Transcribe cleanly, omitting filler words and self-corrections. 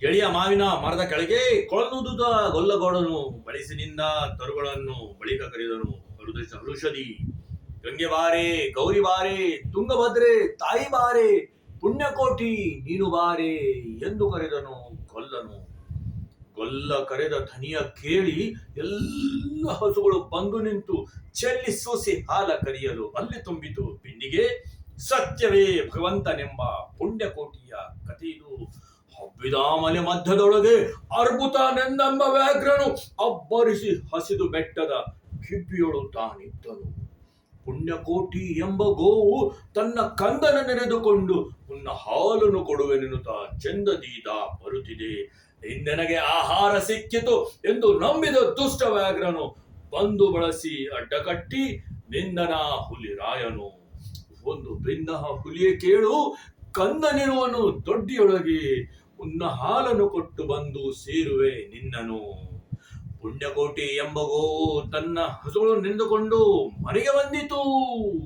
ಎಳೆಯ ಮಾವಿನ ಮರದ ಕೆಳಗೆ ಕೊಳನುದುದ ಗೊಲ್ಲಗೋಡನು ಬಳಿಸಿನಿಂದ ತರುಗಳನ್ನು ಬಳಿಕ ಕರೆದನು. ಹರುಷದಿ ಗಂಗೆ ಬಾರೆ ಗೌರಿ ಬಾರೆ ತುಂಗಭದ್ರೆ ತಾಯಿ ಬಾರೆ ಪುಣ್ಯಕೋಟಿ ನೀನು ಬಾರೆ ಎಂದು ಕರೆದನು ಗೊಲ್ಲನು. ಗೊಲ್ಲ ಕರೆದ ಧ್ವನಿಯ ಕೇಳಿ ಎಲ್ಲ ಹಸುಗಳು ಬಂದು ನಿಂತು ಚೆಲ್ಲಿ ಸೋಸಿ ಹಾಲ ಕರಿಯಲು ಅಲ್ಲಿ ತುಂಬಿತು ಬಿಂದಿಗೆ. ಸತ್ಯವೇ ಭಗವಂತನೆಂಬ ಪುಣ್ಯಕೋಟಿಯ ಕಥೆಯಿದು. ಹಬ್ಬಿದ ಮಲೆ ಮಧ್ಯದೊಳಗೆ ಅರ್ಬುತನೆಂದೆಂಬ ವ್ಯಾಘ್ರನು ಅಬ್ಬರಿಸಿ ಹಸಿದು ಬೆಟ್ಟದ ಕಿಬ್ಬಿಯೊಳು ತಾನಿದ್ದನು. ಪುಣ್ಯಕೋಟಿ ಎಂಬ ಗೋವು ತನ್ನ ಕಂದನ ನೆನೆದುಕೊಂಡು ಮುನ್ನ ಹಾಲನ್ನು ಕೊಡುವೆನೆನ್ನುತ್ತಾ ಚಂದದೀದ ಬರುತ್ತಿದೆ. ಇಂದೆನಗೆ ಆಹಾರ ಸಿಕ್ಕಿತು ಎಂದು ನಂಬಿದ ದುಷ್ಟ ವ್ಯಾಘ್ರನು ಬಂದು ಬಳಸಿ ಅಡ್ಡಕಟ್ಟಿ ನಿಂದನ ಹುಲಿ ರಾಯನು. ಒಂದು ಭಿನ್ನ ಹುಲಿಯೇ ಕೇಳು, ಕಂದನಿರುವನು ದೊಡ್ಡಿಯೊಳಗೆ, ಮುನ್ನ ಹಾಲನ್ನು ಕೊಟ್ಟು ಬಂದು ಸೇರುವೆ ನಿನ್ನನು. ಪುಣ್ಯಕೋಟಿ ಎಂಬ ಗೋವು ತನ್ನ ಹಸುಗಳು ನೆನೆದುಕೊಂಡು ಮನೆಗೆ ಬಂದಿತು.